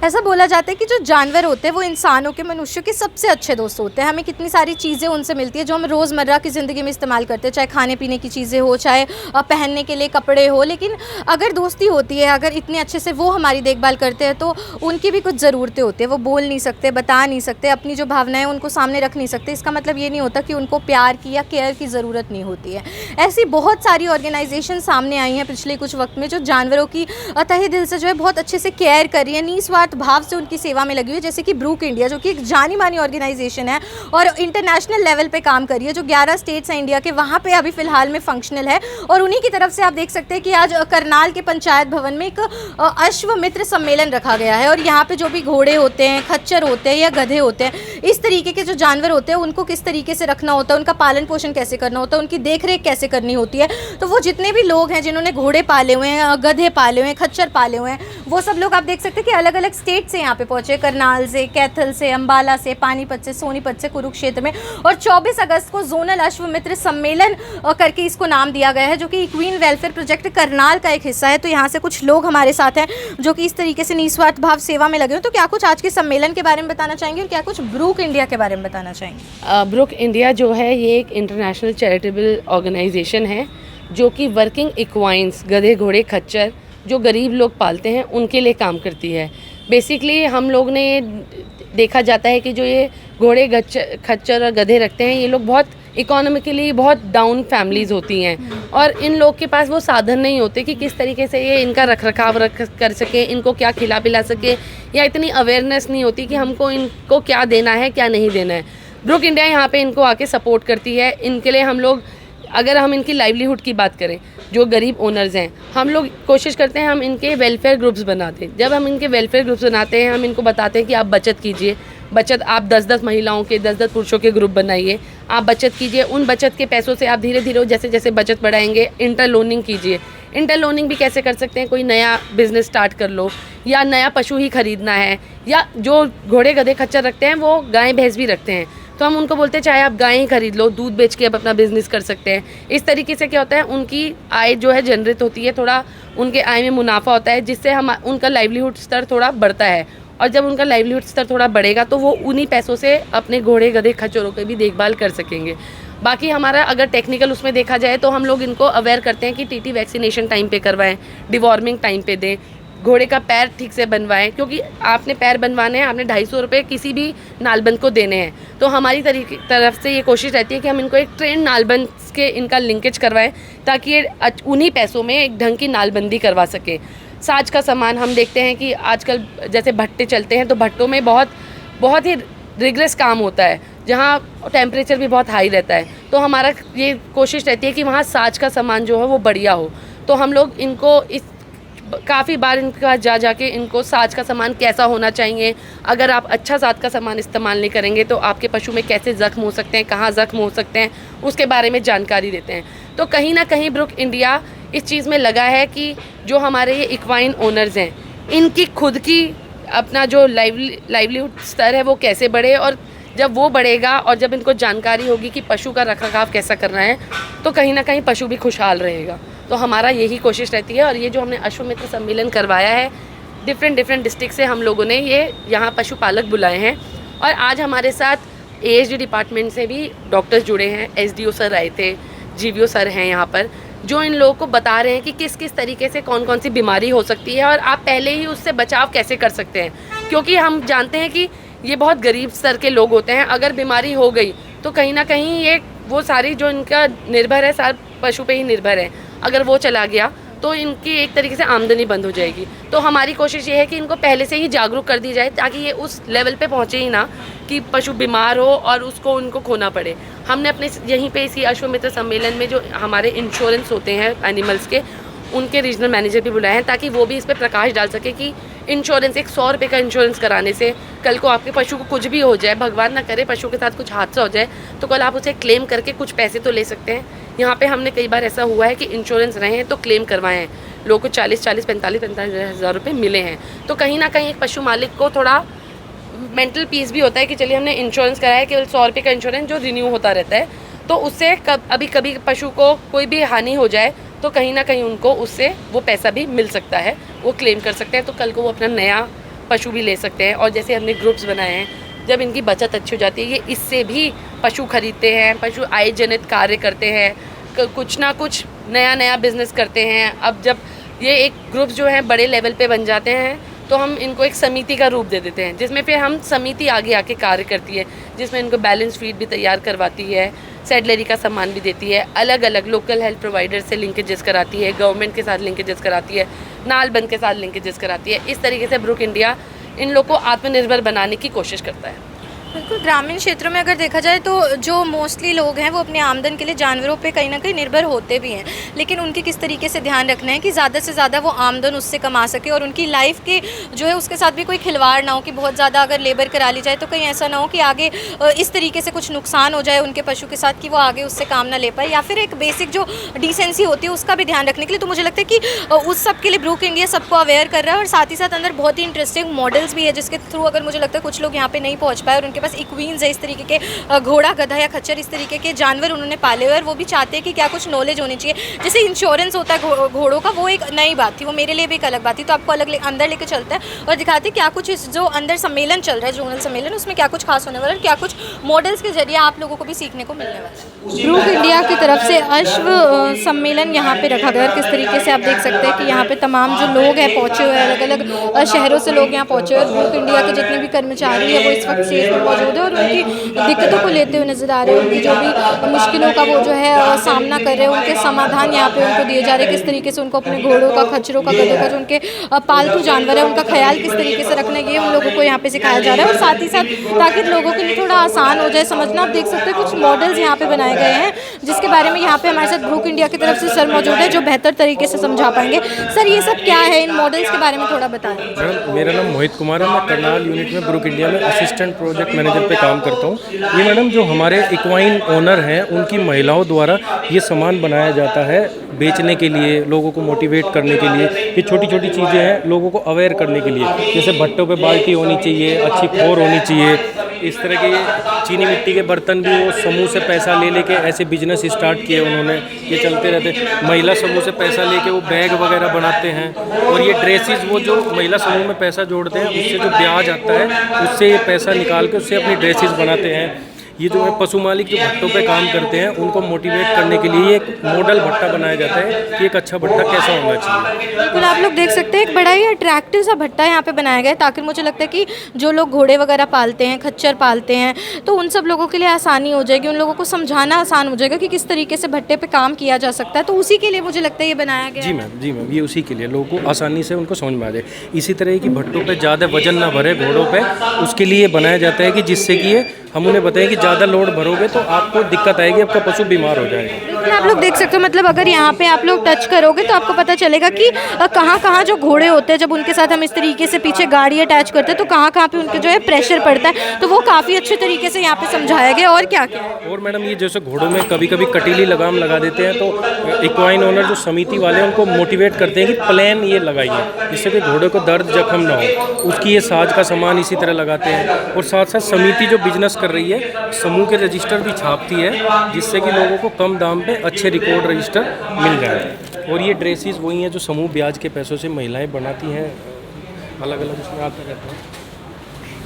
ऐसा बोला जाता है कि जो जानवर होते हैं वो इंसानों के, मनुष्यों के सबसे अच्छे दोस्त होते हैं। हमें कितनी सारी चीज़ें उनसे मिलती है जो हम रोज़मर्रा की ज़िंदगी में इस्तेमाल करते हैं, चाहे खाने पीने की चीज़ें हो, चाहे पहनने के लिए कपड़े हो। लेकिन अगर दोस्ती होती है, अगर इतने अच्छे से वो हमारी देखभाल करते हैं, तो उनकी भी कुछ ज़रूरतें होती हैं। वो बोल नहीं सकते, बता नहीं सकते, अपनी जो भावनाएँ उनको सामने रख नहीं सकते। इसका मतलब ये नहीं होता कि उनको प्यार की या केयर की ज़रूरत नहीं होती है। ऐसी बहुत सारी ऑर्गेनाइजेशन सामने आई हैं पिछले कुछ वक्त में, जो जानवरों की तहे दिल से जो है बहुत अच्छे से केयर कर रही है, निस्वार्थ भाव से उनकी सेवा में लगी हुई है। जैसे कि ब्रूक इंडिया, जो कि एक जानी मानी ऑर्गेनाइजेशन है और इंटरनेशनल लेवल पे काम कर रही है, जो 11 स्टेट्स हैं इंडिया के, वहाँ पे अभी फ़िलहाल में फंक्शनल है। और उन्हीं की तरफ से आप देख सकते हैं कि आज करनाल के पंचायत भवन में एक अश्वमित्र सम्मेलन रखा गया है। और यहाँ पे जो भी घोड़े होते हैं, खच्चर होते हैं या गधे होते हैं, इस तरीके के जो जानवर होते हैं, उनको किस तरीके से रखना होता है, उनका पालन पोषण कैसे करना होता है, उनकी देख रेख कैसे करनी होती है। तो वो जितने भी लोग हैं जिन्होंने घोड़े पाले हुए हैं, गधे पाले हुए हैं, खच्चर पाले हुए हैं, वो सब लोग आप देख सकते हैं कि अलग अलग स्टेट से यहाँ पे पहुँचे, करनाल से, कैथल से, अम्बाला से, पानीपत से, सोनीपत से, कुरुक्षेत्र में। और 24 अगस्त को जोनल अश्वमित्र सम्मेलन करके इसको नाम दिया गया है, जो कि इक्वीन वेलफेयर प्रोजेक्ट करनाल का एक हिस्सा है। तो यहाँ से कुछ लोग हमारे साथ हैं जो कि इस तरीके से निस्वार्थ भाव सेवा में लगे हो। तो क्या कुछ आज के सम्मेलन के बारे में बताना चाहेंगे और क्या कुछ ब्रूक इंडिया के बारे में बताना चाहेंगे? ब्रूक इंडिया जो है ये एक इंटरनेशनल चैरिटेबल ऑर्गेनाइजेशन है जो कि वर्किंग इक्वाइंस, गधे घोड़े खच्चर जो गरीब लोग पालते हैं उनके लिए काम करती है। बेसिकली हम लोग ने देखा जाता है कि जो ये घोड़े खच्चर और गधे रखते हैं, ये लोग बहुत इकोनॉमिकली बहुत डाउन फैमिलीज़ होती हैं और इन लोग के पास वो साधन नहीं होते कि किस तरीके से ये इनका रखरखाव कर सके, इनको क्या खिला पिला सके, या इतनी अवेयरनेस नहीं होती कि हमको इनको क्या देना है क्या नहीं देना है। ब्रूक इंडिया यहाँ पे इनको आके सपोर्ट करती है। इनके लिए हम लोग, अगर हम इनकी लाइवलीहुड की बात करें, जो गरीब ओनर्स हैं, हम लोग कोशिश करते हैं हम इनके वेलफेयर ग्रुप्स बनाते हैं। जब हम इनके वेलफेयर ग्रुप्स बनाते हैं, हम इनको बताते हैं कि आप बचत कीजिए, बचत आप 10-10 महिलाओं के, 10-10 पुरुषों के ग्रुप बनाइए, आप बचत कीजिए। उन बचत के पैसों से आप धीरे धीरे जैसे जैसे बचत बढ़ाएंगे, इंटर लोनिंग कीजिए। इंटर लोनिंग भी कैसे कर सकते हैं? कोई नया बिजनेस स्टार्ट कर लो, या नया पशु ही खरीदना है, या जो घोड़े गधे खच्चर रखते हैं वो गाय भैंस भी रखते हैं, तो हम उनको बोलते हैं चाहे आप गाय ही खरीद लो, दूध बेच के आप अपना बिजनेस कर सकते हैं। इस तरीके से क्या होता है, उनकी आय जो है जनरेट होती है, थोड़ा उनके आय में मुनाफा होता है, जिससे हम उनका लाइवलीहुड स्तर थोड़ा बढ़ता है। और जब उनका लाइवलीहुड स्तर थोड़ा बढ़ेगा तो वो उन्हीं पैसों से अपने घोड़े गधे खच्चरों की भी देखभाल कर सकेंगे। बाकी हमारा अगर टेक्निकल उसमें देखा जाए तो हम लोग इनको अवेयर करते हैं कि टीटी वैक्सीनेशन टाइम पे करवाएं, डिवॉर्मिंग टाइम पे दें, घोड़े का पैर ठीक से बनवाएं, क्योंकि आपने पैर बनवाने हैं, आपने 250 रुपये किसी भी नालबंद को देने हैं। तो हमारी तरफ से ये कोशिश रहती है कि हम इनको एक ट्रेन नालबंद के इनका लिंकेज करवाएं, ताकि ये उन्हीं पैसों में एक ढंग की नालबंदी करवा सकें। साज का सामान हम देखते हैं कि आजकल जैसे भट्टे चलते हैं, तो भट्टों में बहुत ही रिग्रेस काम होता है, जहाँ टेम्परेचर भी बहुत हाई रहता है। तो हमारा ये कोशिश रहती है कि वहाँ साज का सामान जो है वो बढ़िया हो। तो हम लोग इनको काफ़ी बार इनका जाके इनको साज का सामान कैसा होना चाहिए, अगर आप अच्छा साज का सामान इस्तेमाल नहीं करेंगे तो आपके पशु में कैसे ज़ख्म हो सकते हैं, कहाँ ज़ख्म हो सकते हैं, उसके बारे में जानकारी देते हैं। तो कहीं ना कहीं ब्रूक इंडिया इस चीज़ में लगा है कि जो हमारे ये इक्वाइन ओनर्स हैं, इनकी खुद की अपना जो लाइवलीहुड स्तर है वो कैसे बढ़े, और जब वो बढ़ेगा और जब इनको जानकारी होगी कि पशु का रखरखाव कैसा करना है, तो कहीं ना कहीं पशु भी खुशहाल रहेगा। तो हमारा यही कोशिश रहती है। और ये जो हमने अश्वमित्र सम्मेलन करवाया है, डिफरेंट डिस्ट्रिक्ट से हम लोगों ने ये यहाँ पशुपालक बुलाए हैं। और आज हमारे साथ एएचडी डिपार्टमेंट से भी डॉक्टर्स जुड़े हैं, एसडीओ सर आए थे, जीवीओ सर हैं यहाँ पर, जो इन लोगों को बता रहे हैं कि किस किस तरीके से कौन कौन सी बीमारी हो सकती है और आप पहले ही उससे बचाव कैसे कर सकते हैं। क्योंकि हम जानते हैं कि ये बहुत गरीब स्तर के लोग होते हैं, अगर बीमारी हो गई तो कहीं ना कहीं ये वो सारी जो इनका निर्भर है, सार पशु पे ही निर्भर है, अगर वो चला गया तो इनकी एक तरीके से आमदनी बंद हो जाएगी। तो हमारी कोशिश ये है कि इनको पहले से ही जागरूक कर दी जाए, ताकि ये उस लेवल पे पहुँचे ही ना कि पशु बीमार हो और उसको उनको खोना पड़े। हमने अपने यहीं पे इसी अश्वमित्र सम्मेलन में जो हमारे इंश्योरेंस होते हैं एनिमल्स के, उनके रीजनल मैनेजर भी बुलाए हैं, ताकि वो भी इस पर प्रकाश डाल सके कि इंश्योरेंस, एक 100 रुपये का इंश्योरेंस कराने से कल को आपके पशु को कुछ भी हो जाए, भगवान ना करे पशु के साथ कुछ हादसा हो जाए, तो कल आप उसे क्लेम करके कुछ पैसे तो ले सकते हैं। यहाँ पे हमने कई बार ऐसा हुआ है कि इंश्योरेंस रहे हैं तो क्लेम करवाए हैं, लोगों को 40-45 45 हज़ार रुपये मिले हैं। तो कहीं ना कहीं एक पशु मालिक को थोड़ा मेंटल पीस भी होता है कि चलिए हमने इंश्योरेंस कराया है, केवल 100 रुपये का इंश्योरेंस जो रिन्यू होता रहता है, तो उससे कभी पशु को कोई भी हानि हो जाए तो कहीं ना कहीं उनको उससे वो पैसा भी मिल सकता है, वो क्लेम कर सकते हैं। तो कल को वो अपना नया पशु भी ले सकते हैं। और जैसे हमने ग्रुप्स बनाए हैं, जब इनकी बचत अच्छी हो जाती है, ये इससे भी पशु खरीदते हैं, पशु आय जनित कार्य करते हैं, कुछ ना कुछ नया नया बिजनेस करते हैं। अब जब ये एक ग्रुप जो है बड़े लेवल पे बन जाते हैं तो हम इनको एक समिति का रूप दे देते हैं, जिसमें फिर हम समिति आगे आके कार्य करती है, जिसमें इनको बैलेंस शीट भी तैयार करवाती है, सेडलरी का सामान भी देती है, अलग अलग लोकल हेल्थ प्रोवाइडर से लिंकेजेस कराती है, गवर्नमेंट के साथ लिंकेजेस कराती है, नालबंद के साथ लिंकेजेस कराती है। इस तरीके से ब्रूक इंडिया इन लोग को आत्मनिर्भर बनाने की कोशिश करता है। बिल्कुल, ग्रामीण क्षेत्रों में अगर देखा जाए तो जो मोस्टली लोग हैं वो अपने आमदन के लिए जानवरों पे कहीं ना कहीं निर्भर होते भी हैं, लेकिन उनके किस तरीके से ध्यान रखना है कि ज़्यादा से ज़्यादा वो आमदन उससे कमा सके और उनकी लाइफ के जो है उसके साथ भी कोई खिलवाड़ ना हो कि बहुत ज़्यादा अगर लेबर करा ली जाए तो कहीं ऐसा ना हो कि आगे इस तरीके से कुछ नुकसान हो जाए उनके पशु के साथ कि वो आगे उससे काम ना ले पाए, या फिर एक बेसिक जो डिसेंसी होती है उसका भी ध्यान रखने के लिए। तो मुझे लगता है कि उस सब के लिए ब्रूक इंडिया सबको अवेयर कर रहा है, और साथ ही साथ अंदर बहुत ही इंटरेस्टिंग मॉडल्स भी है जिसके थ्रू अगर मुझे लगता है कुछ लोग यहाँ पे नहीं पहुँच पाए और उनके पास इक्वीन्स है, इस तरीके के घोड़ा, गधा या खच्चर, इस तरीके के जानवर उन्होंने पाले हुए और वो भी चाहते हैं कि क्या कुछ नॉलेज होनी चाहिए। जैसे इंश्योरेंस होता है घोड़ों का, वो एक नई बात थी, वो मेरे लिए भी एक अलग बात थी, तो आपको अलग अंदर लेके चलता है और दिखाते हैं क्या कुछ इस जो अंदर सम्मेलन चल रहा है, जोनल सम्मेलन, उसमें क्या कुछ खास होने वाला है, क्या कुछ मॉडल्स के जरिए आप लोगों को भी सीखने को मिलने वाला है। ब्रूक इंडिया की तरफ से अश्व सम्मेलन यहाँ पे रखा गया और किस तरीके से आप देख सकते हैं कि यहाँ पे तमाम जो लोग हैं पहुँचे हुए हैं, अलग अलग शहरों से लोग यहाँ पहुँचे हुए, ब्रूक इंडिया के जितने भी कर्मचारी हैं वो इस वक्त स्टेज पर मौजूद है और उनकी दिक्कतों को लेते हुए नजर आ रहे हैं, उनकी जो भी मुश्किलों का वो जो है सामना कर रहे हैं, उनके समाधान यहाँ पे उनको दिए जा रहे हैं, किस तरीके से उनको अपने घोड़ों का, खच्चरों का, गधों का, जो उनके पालतू जानवर है उनका ख्याल किस तरीके से रखना है, ये उन लोगों को यहाँ पे सिखाया जा रहा है। और साथ ही साथ ताकि लोगों के लिए थोड़ा आसान हो जाए समझना, आप देख सकते हैं कुछ मॉडल्स यहाँ पे बनाए गए हैं जिसके बारे में यहाँ पे हमारे साथ ब्रूक इंडिया की तरफ से सर मौजूद है जो बेहतर तरीके से समझा पाएंगे। सर, ये सब क्या है, इन मॉडल्स के बारे में थोड़ा बताएं। मैडम, मेरा नाम मोहित कुमार है, मैं करनाल यूनिट में ब्रूक इंडिया में असिस्टेंट प्रोजेक्ट मैनेजर पे काम करता हूँ। ये मैडम जो हमारे इक्वाइन ओनर हैं उनकी महिलाओं द्वारा ये सामान बनाया जाता है बेचने के लिए, लोगों को मोटिवेट करने के लिए। ये छोटी छोटी चीज़ें हैं लोगों को अवेयर करने के लिए, जैसे भट्टों पे बाल्टी होनी चाहिए, अच्छी खोर होनी चाहिए, इस तरह के चीनी मिट्टी के बर्तन भी वो समूह से पैसा ले लेके ऐसे बिजनेस स्टार्ट किए उन्होंने, ये चलते रहते। महिला समूह से पैसा लेके वो बैग वगैरह बनाते हैं, और ये ड्रेसेस वो जो महिला समूह में पैसा जोड़ते हैं उससे जो ब्याज आता है उससे ये पैसा निकाल के उससे अपनी ड्रेसेस बनाते हैं। ये जो है पशु मालिक जो भट्टों पे काम करते हैं उनको मोटिवेट करने के लिए एक मॉडल भट्टा बनाया जाता है कि एक अच्छा भट्टा कैसा होना चाहिए। बिल्कुल, आप लोग देख सकते हैं एक बड़ा ही अट्रैक्टिव सा भट्टा यहाँ पे बनाया गया है ताकि मुझे लगता है कि जो लोग घोड़े वगैरह पालते हैं, खच्चर पालते हैं, तो उन सब लोगों के लिए आसानी हो जाएगी, उन लोगों को समझाना आसान हो जाएगा कि किस तरीके से भट्टे पे काम किया जा सकता है। तो उसी के लिए मुझे लगता है ये बनाया गया। जी मैम, ये उसी के लिए लोगों को आसानी से उनको समझ में आ जाए। इसी तरह की भट्टों पे ज़्यादा वजन ना भरे घोड़ों पे, उसके लिए बनाया जाता है कि जिससे कि ये हम उन्हें बताएं कि ज़्यादा लोड भरोगे तो आपको दिक्कत आएगी, आपका पशु बीमार हो जाएगा। बिल्कुल, आप लोग देख सकते हो, मतलब अगर यहाँ पे आप लोग टच करोगे तो आपको पता चलेगा कि कहाँ कहाँ जो घोड़े होते हैं जब उनके साथ हम इस तरीके से पीछे गाड़ी अटैच करते हैं तो कहाँ कहाँ पे उनके जो है प्रेशर पड़ता है, तो वो काफ़ी अच्छे तरीके से यहाँ पे समझाया गया। और क्या क्या है? और मैडम, ये जैसे घोड़ों में कभी कभी कटीली लगाम लगा देते हैं तो इक्वाइन ओनर जो समिति वाले हैं उनको मोटिवेट करते हैं कि प्लेन ये लगाइए, जिससे कि घोड़े को दर्द जख्म ना हो। उसकी ये साज का सामान इसी तरह लगाते हैं। और साथ साथ समिति जो बिजनेस कर रही है समूह के रजिस्टर भी छापती है, जिससे कि लोगों को कम दाम पे अच्छे रिकॉर्ड रजिस्टर मिल जाए। और ये ड्रेसेस वही हैं जो समूह ब्याज के पैसों से महिलाएं बनाती हैं, अलग अलग उसमें आता रहता है।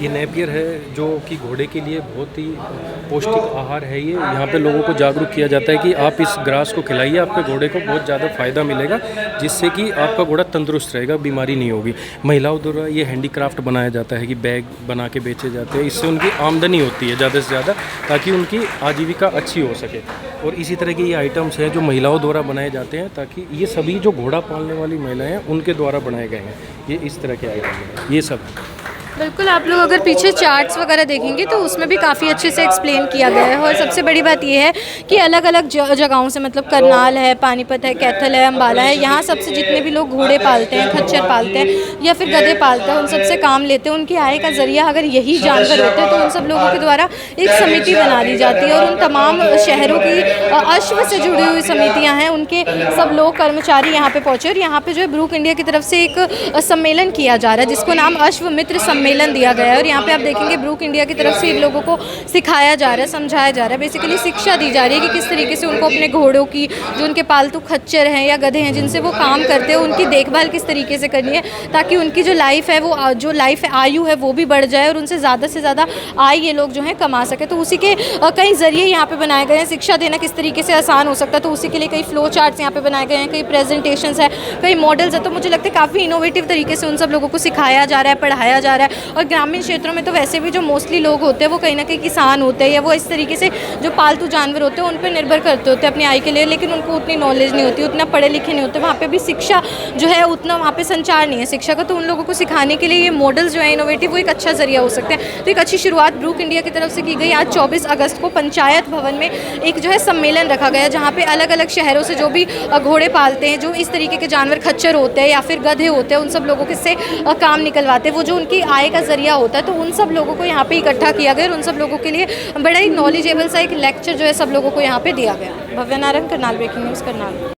ये नेपियर है जो कि घोड़े के लिए बहुत ही पौष्टिक आहार है। ये यहाँ पे लोगों को जागरूक किया जाता है कि आप इस ग्रास को खिलाइए, आपके घोड़े को बहुत ज़्यादा फ़ायदा मिलेगा, जिससे कि आपका घोड़ा तंदुरुस्त रहेगा, बीमारी नहीं होगी। महिलाओं द्वारा ये हैंडीक्राफ्ट बनाया जाता है कि बैग बना के बेचे जाते हैं, इससे उनकी आमदनी होती है ज़्यादा से ज़्यादा, ताकि उनकी आजीविका अच्छी हो सके। और इसी तरह के ये आइटम्स हैं जो महिलाओं द्वारा बनाए जाते हैं, ताकि ये सभी जो घोड़ा पालने वाली महिलाएँ हैं उनके द्वारा बनाए गए हैं। ये इस तरह के आइटम हैं, ये सब। बिल्कुल, आप लोग अगर पीछे चार्ट्स वगैरह देखेंगे तो उसमें भी काफ़ी अच्छे से एक्सप्लेन किया गया है। और सबसे बड़ी बात ये है कि अलग अलग जगहों से, मतलब करनाल है, पानीपत है, कैथल है, अम्बाला है, यहाँ सबसे जितने भी लोग घोड़े पालते हैं, खच्चर पालते हैं या फिर गधे पालते हैं, उन सबसे काम लेते हैं। उनकी आय का जरिया अगर यही जानवर होते हैं तो उन सब लोगों के द्वारा एक समिति बना दी जाती है और उन तमाम शहरों की अश्व से जुड़ी हुई समितियाँ हैं, उनके सब लोग कर्मचारी यहाँ पे पहुँचे। और यहाँ पे जो है ब्रूक इंडिया की तरफ से एक सम्मेलन किया जा रहा है जिसको नाम अश्व मित्र सम्मेलन सम्मेलन दिया गया है और यहाँ पे आप देखेंगे ब्रूक इंडिया की तरफ से इन लोगों को सिखाया जा रहा है, समझाया जा रहा है, बेसिकली शिक्षा दी जा रही है कि किस तरीके से उनको अपने घोड़ों की, जो उनके पालतू खच्चर हैं या गधे हैं जिनसे वो काम करते हैं, उनकी देखभाल किस तरीके से करनी है ताकि उनकी जो लाइफ है, वो जो लाइफ आयु है वो भी बढ़ जाए और उनसे ज़्यादा से ज़्यादा आय ये लोग जो है कमा सके। तो उसी के कई ज़रिए यहाँ पे बनाए गए हैं, शिक्षा देना किस तरीके से आसान हो सकता है, तो उसी के लिए कई फ्लो चार्ट्स यहाँ पे बनाए गए हैं, कई प्रेजेंटेशंस है, कई मॉडल्स है। तो मुझे लगता है काफ़ी इनोवेटिव तरीके से उन सब लोगों को सिखाया जा रहा है, पढ़ाया जा रहा है। और ग्रामीण क्षेत्रों में तो वैसे भी जो मोस्टली लोग होते हैं वो कहीं ना कहीं किसान होते हैं या वो इस तरीके से जो पालतू जानवर होते हैं उन पर निर्भर करते होते हैं अपनी आय के लिए, लेकिन उनको उतनी नॉलेज नहीं होती, उतना पढ़े लिखे नहीं होते, वहाँ पे भी शिक्षा जो है उतना वहाँ पे संचार नहीं है शिक्षा का। तो उन लोगों को सिखाने के लिए ये मॉडल्स जो है इनोवेटिव, वो एक अच्छा जरिया हो सकता है। तो एक अच्छी शुरुआत ब्रूक इंडिया की तरफ से की गई। आज 24 अगस्त को पंचायत भवन में एक जो है सम्मेलन रखा गया जहाँ पे अलग अलग शहरों से जो भी घोड़े पालते हैं, जो इस तरीके के जानवर खच्चर होते हैं या फिर गधे होते हैं, उन सब लोगों के से काम निकलवाते हैं, वो जो उनकी आय का जरिया होता है। तो उन सब लोगों को यहाँ पे इकट्ठा किया गया और उन सब लोगों के लिए बड़ा ही नॉलेजेबल सा एक लेक्चर जो है सब लोगों को यहाँ पे दिया गया। Bhavya Narang, Karnal breaking news, Karnal.